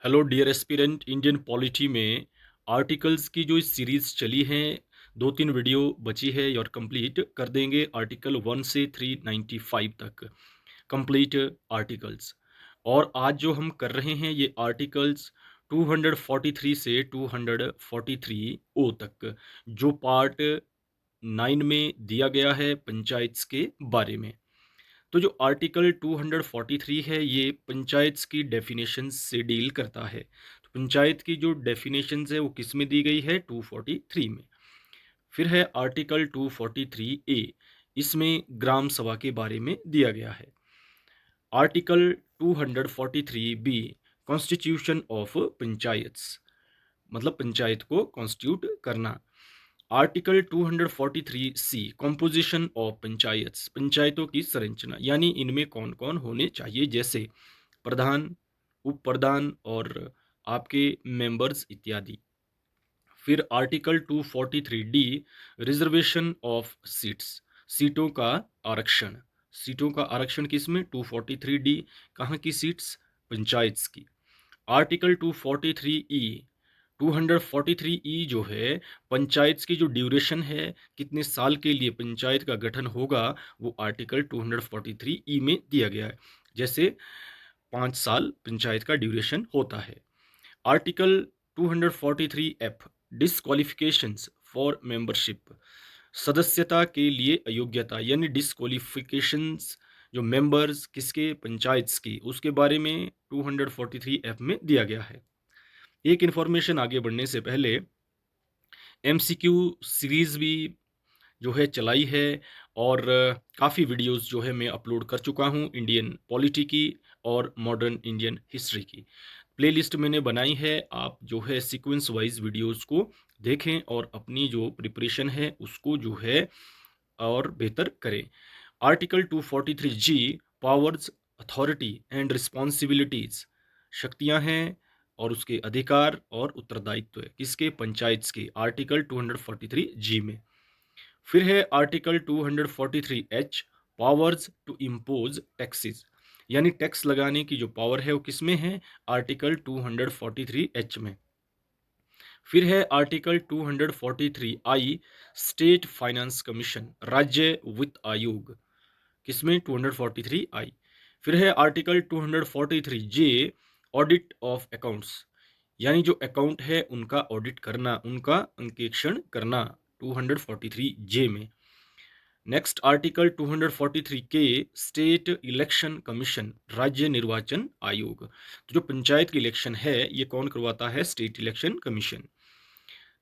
Hello dear aspirant. Indian polity में articles की जो सीरीज चली है, 2-3 वीडियो बची है और कंप्लीट कर देंगे आर्टिकल 1 से 395 तक कंप्लीट आर्टिकल्स। और आज जो हम कर रहे हैं ये आर्टिकल्स 243 से 243 ओ तक, जो पार्ट 9 में दिया गया है पंचायत्स के बारे में। तो जो आर्टिकल 243 है ये पंचायत की डेफिनेशंस से डील करता है। तो पंचायत की जो डेफिनेशंस है वो किस में दी गई है? 243 में। फिर है आर्टिकल 243 ए, इसमें ग्राम सभा के बारे में दिया गया है। Article 243 B, constitution of panchayats, मतलब पंचायत को कॉन्स्टिट्यूट करना। Article 243 C, composition of panchayats, पंचायतों की संरचना, यानी इनमें कौन कौन होने चाहिए, जैसे प्रधान, उप प्रधान और आपके मेंबर्स इत्यादि। फिर article 243 D, reservation of seats, सीटों का आरक्षण। सीटों का आरक्षण किसमें? 243 डी। कहाँ की सीट्स? पंचायत्स की। आर्टिकल 243 ई, 243 ई जो है पंचायत की जो ड्यूरेशन है, कितने साल के लिए पंचायत का गठन होगा, वो आर्टिकल 243 ई में दिया गया है। जैसे 5 साल पंचायत का ड्यूरेशन होता है। Article 243 F, disqualifications for membership, सदस्यता के लिए अयोग्यता, यानी डिसक्वालिफिकेशंस जो मेंबर्स किसके? पंचायत की, उसके बारे में 243 एफ में दिया गया है। एक इन्फॉर्मेशन आगे बढ़ने से पहले, एमसीक्यू सीरीज भी जो है चलाई है और काफ़ी वीडियोस जो है मैं अपलोड कर चुका हूँ इंडियन पॉलिटी की और मॉडर्न इंडियन हिस्ट्री की। प्लेलिस्ट मैंने बनाई है, आप जो है सीक्वेंस वाइज वीडियोस को देखें और अपनी जो प्रिपरेशन है उसको जो है और बेहतर करें। Article 243 G, powers, authority and responsibilities, शक्तियां हैं और उसके अधिकार और उत्तरदायित्व है किसके? पंचायत के, आर्टिकल 243 जी में। फिर है article 243 H, powers to impose taxes, यानी टैक्स लगाने की जो पावर है वो किसमें है? आर्टिकल 243 एच में। फिर है आर्टिकल 243 आई, स्टेट फाइनेंस कमीशन, राज्य वित्त आयोग, किसमें? 243 आई। फिर है article 243 J, audit of accounts, यानी जो अकाउंट है उनका ऑडिट करना, उनका अंकेक्षण करना, 243 जे में। नेक्स्ट आर्टिकल 243 के, स्टेट इलेक्शन कमीशन, राज्य निर्वाचन आयोग। तो जो पंचायत की इलेक्शन है ये कौन करवाता है? State election commission.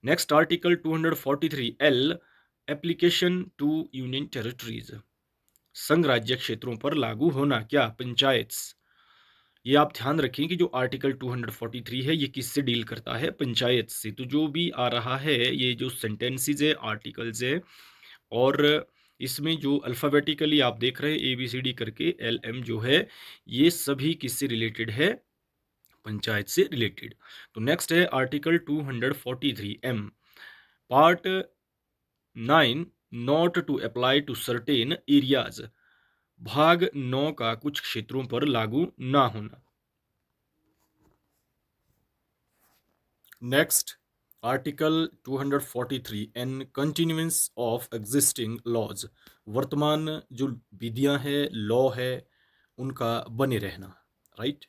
Next article 243 L, application to union territories, संघ राज्य क्षेत्रों पर लागू होना, क्या? पंचायत्स। ये आप ध्यान रखें कि जो आर्टिकल 243 है ये किससे डील करता है? पंचायत से। तो जो भी आ रहा है ये जो सेंटेंसेस है, आर्टिकल्स है, और इसमें जो अल्फ़ाबेटिकली आप देख रहे हैं ए बी सी डी करके, एल एम जो है, ये सभी किससे रिलेटेड है? पंचायत से रिलेटेड। तो नेक्स्ट है article 243 M, part 9, not to apply to certain areas, भाग 9 का कुछ क्षेत्रों पर लागू ना होना। Next article 243 N, continuance of existing laws, वर्तमान जो विधियां है, लॉ है, उनका बने रहना, राइट।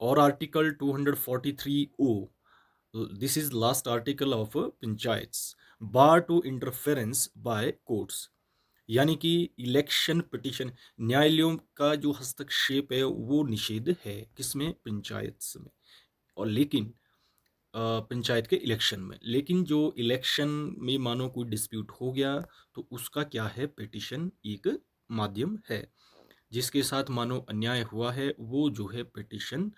और article 243 O, this is last article of panchayats, bar to interference by courts, यानी कि इलेक्शन पिटिशन, न्यायालयों का जो हस्तक्षेप है वो निषेध है, किसमें? पंचायत में। और लेकिन पंचायत के इलेक्शन में, लेकिन जो इलेक्शन में मानो कोई डिस्प्यूट हो गया तो उसका क्या है? पिटिशन एक माध्यम है, जिसके साथ मानो अन्याय हुआ है वो जो है पिटिशन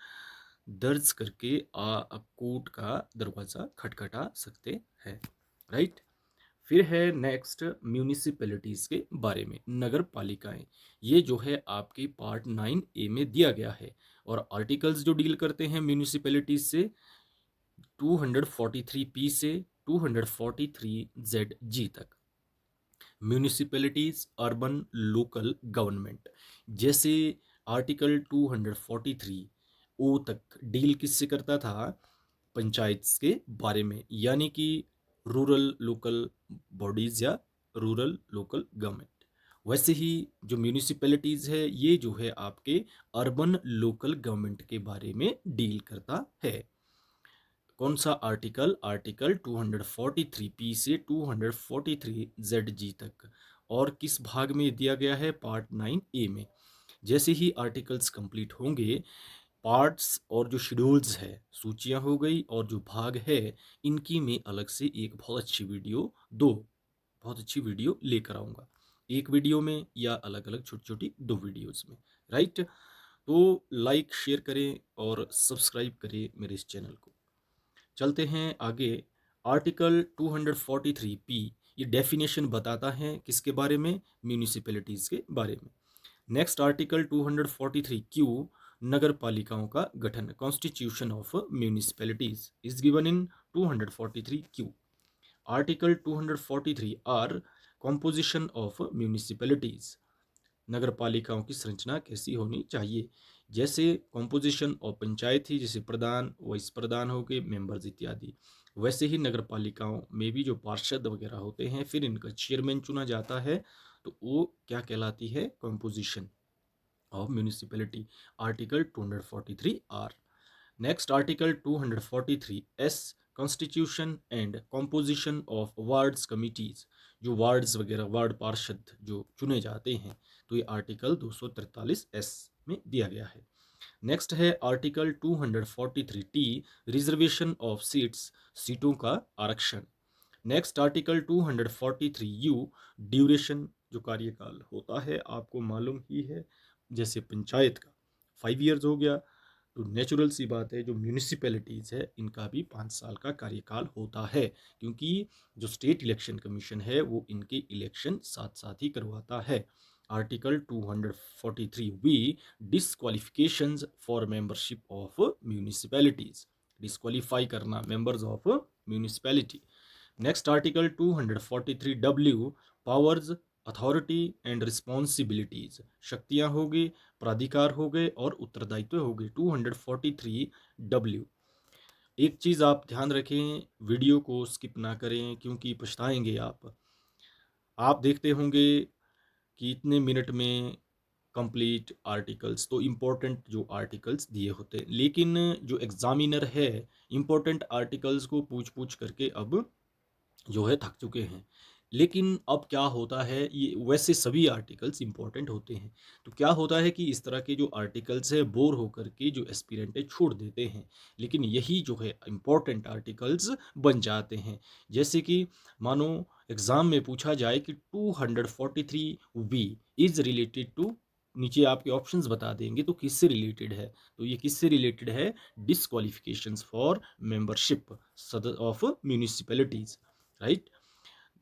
दर्ज करके कोर्ट का दरवाजा खटखटा सकते हैं, राइट। फिर है नेक्स्ट म्यूनिसिपैलिटीज के बारे में, नगर पालिकाएं। ये जो है आपके पार्ट 9 ए में दिया गया है और आर्टिकल्स जो डील करते हैं म्यूनिसिपैलिटीज से 243 पी से 243 जेड जी तक। म्यूनिसिपैलिटीज, अर्बन लोकल गवर्नमेंट, जैसे आर्टिकल 243 ओ तक डील किससे करता था? पंचायत के बारे में, यानी कि रूरल लोकल बॉडीज या रूरल लोकल गवर्नमेंट। वैसे ही जो म्यूनिसिपैलिटीज है, ये जो है आपके अर्बन लोकल गवर्नमेंट के बारे में डील करता है। कौन सा आर्टिकल? आर्टिकल 243 पी से 243 जेड जी तक। और किस भाग में दिया गया है? पार्ट 9 ए में। जैसे ही आर्टिकल्स कंप्लीट होंगे, पार्ट्स और जो शेड्यूल्स है, सूचियां हो गई और जो भाग है, इनकी मैं अलग से एक बहुत अच्छी वीडियो, दो बहुत अच्छी वीडियो लेकर आऊंगा, एक वीडियो में या अलग अलग छोटी छोटी दो वीडियोस में। राइट? तो लाइक शेयर करें और सब्सक्राइब करें मेरे इस चैनल को। चलते हैं आगे। आर्टिकल 243 पी, ये डेफिनेशन बताता है किसके बारे में? म्यूनिसिपैलिटीज के बारे में। नेक्स्ट आर्टिकल 243 क्यू, नगर पालिकाओं का गठन, constitution of municipalities is given in 243 Q. Article 243 R, composition of municipalities, नगर पालिकाओं की संरचना कैसी होनी चाहिए। जैसे कॉम्पोजिशन ऑफ पंचायत थी, जैसे प्रधान, वाइस प्रधान हो गए, मेंबर्स इत्यादि, वैसे ही नगर पालिकाओं में भी जो पार्षद वगैरह होते हैं, फिर इनका चेयरमैन चुना जाता है, तो वो क्या कहलाती है? Composition of municipality, article 243 R. Next article 243 S, constitution and composition of wards committees, जो वार्ड्स वगैरह, वार्ड पार्षद जो चुने जाते हैं, तो ये आर्टिकल 243 एस में दिया गया है। नेक्स्ट है article 243 T, reservation of seats, सीटों का आरक्षण। नेक्स्ट आर्टिकल 243 यू, ड्यूरेशन, जो कार्यकाल होता है, आपको मालूम ही है, जैसे पंचायत का 5 इयर्स हो गया, तो नेचुरल सी बात है जो म्यूनिसिपैलिटीज है, इनका भी 5 साल का कार्यकाल होता है, क्योंकि जो स्टेट इलेक्शन कमीशन है वो इनके इलेक्शन साथ साथ ही करवाता है। Article 243 V, disqualifications for membership of municipalities, disqualify करना members of municipality. Next article 243 W, powers, authority and responsibilities, शक्तियां हो गई, प्राधिकार हो गए और उत्तरदायित्व हो गए। 243 डब्ल्यू। एक चीज आप ध्यान रखें, वीडियो को स्किप ना करें, क्योंकि पछताएंगे आप देखते होंगे कि इतने मिनट में कंप्लीट आर्टिकल्स, तो इम्पोर्टेंट जो आर्टिकल्स दिए होते हैं, लेकिन जो एग्जामिनर है इम्पोर्टेंट आर्टिकल्स को पूछ पूछ करके अब जो है थक चुके हैं। लेकिन अब क्या होता है, ये वैसे सभी आर्टिकल्स इंपॉर्टेंट होते हैं, तो क्या होता है कि इस तरह के जो आर्टिकल्स है, बोर होकर के जो एस्पिरेंट है छोड़ देते हैं, लेकिन यही जो है इंपॉर्टेंट आर्टिकल्स बन जाते हैं। जैसे कि मानो एग्जाम में पूछा जाए कि 243 वी इज रिलेटेड टू, नीचे आपके ऑप्शंस बता देंगे, तो किससे रिलेटेड है? तो ये किससे रिलेटेड है? Disqualifications for membership of municipalities. Right?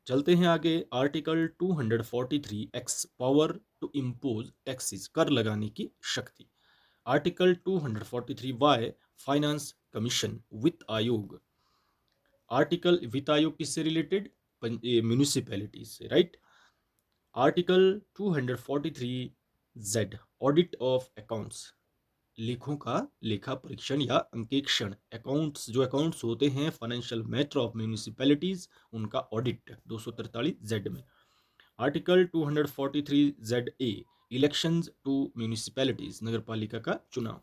चलते हैं आगे। Article 243 X, power to impose taxes, कर लगाने की शक्ति। आर्टिकल 243 वाई, फाइनेंस कमीशन, वित्त आयोग। आर्टिकल वित्त आयोग किससे रिलेटेड? म्यूनिसिपैलिटीज से। Right? Article 243 Z, audit of accounts, लेखों का लेखा परीक्षण या अंकेक्षण, अकाउंट्स, जो अकाउंट्स होते हैं फाइनेंशियल मैटर ऑफ म्यूनिसिपैलिटीज, उनका ऑडिट 243 जेड में। Article 243 Z A, elections to municipalities, नगर पालिका का चुनाव।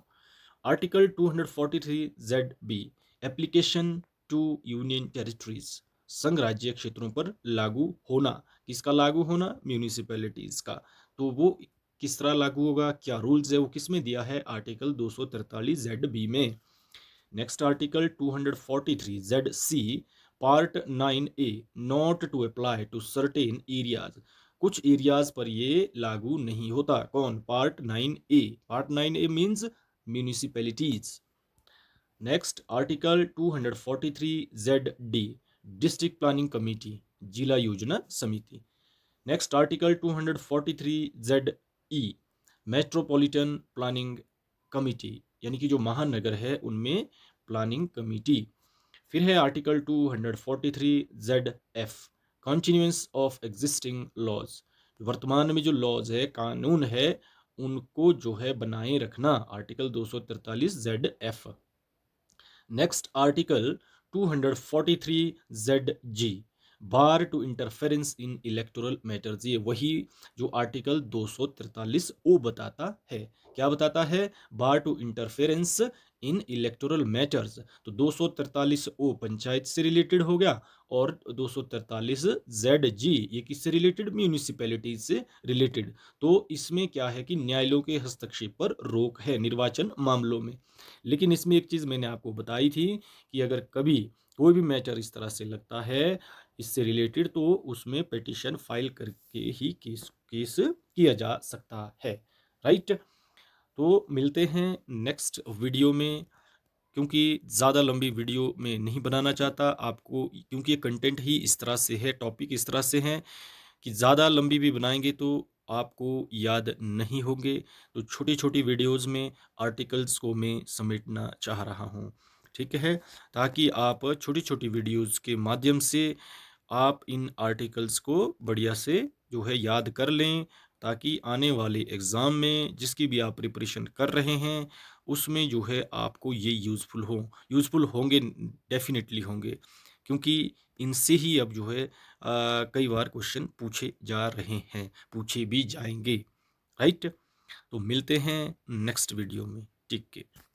Article 243 Z B, application to union territories, संघ राज्य क्षेत्रों पर लागू होना। किसका लागू होना? म्यूनिसिपैलिटीज का। तो वो किस तरह लागू होगा, क्या रूल्स है, वो किस में दिया है? आर्टिकल 243 जेड बी में। Next article 243 Z C, part 9 A, not to apply to certain areas, कुछ एरियाज पर ये लागू नहीं होता। कौन? Part 9 A. Part 9 A means municipalities. Next article 243 Z D, district planning committee, जिला योजना समिति। Next article 243 Z E, metropolitan planning committee, यानी कि जो महानगर है उनमें प्लानिंग कमिटी। फिर है article 243 Z F, continuance of existing laws, वर्तमान में जो लॉज है, कानून है, उनको जो है बनाए रखना, article 243 ZF। Next article 243 ZG, bar to interference in electoral matters. ये वही जो आर्टिकल 243 O बताता है। क्या बताता है? Bar to interference in electoral matters. तो 243O पंचायत से रिलेटेड हो गया, और 243ZG ये किससे रिलेटेड? म्यूनिसिपैलिटी से रिलेटेड। तो इसमें क्या है कि न्यायालयों के हस्तक्षेप पर रोक है निर्वाचन मामलों में। लेकिन इसमें एक चीज़ मैंने आपको बताई थी कि अगर कभी कोई भी मैटर इस तरह से लगता है इससे रिलेटेड, तो उसमें पिटीशन फाइल करके ही केस केस किया जा सकता है। राइट। तो मिलते हैं नेक्स्ट वीडियो में, क्योंकि ज़्यादा लंबी वीडियो मैं नहीं बनाना चाहता आपको, क्योंकि ये कंटेंट ही इस तरह से है, टॉपिक इस तरह से हैं कि ज़्यादा लंबी भी बनाएंगे तो आपको याद नहीं होंगे। तो छोटी छोटी वीडियोस में आर्टिकल्स को मैं समेटना चाह रहा हूँ, ठीक है, ताकि आप छोटी छोटी वीडियोस के माध्यम से आप इन आर्टिकल्स को बढ़िया से जो है याद कर लें, ताकि आने वाले एग्ज़ाम में जिसकी भी आप प्रिपरेशन कर रहे हैं उसमें जो है आपको ये यूज़फुल होंगे, डेफिनेटली होंगे, क्योंकि इनसे ही अब जो है कई बार क्वेश्चन पूछे जा रहे हैं, पूछे भी जाएंगे। राइट। तो मिलते हैं नेक्स्ट वीडियो में। Take care.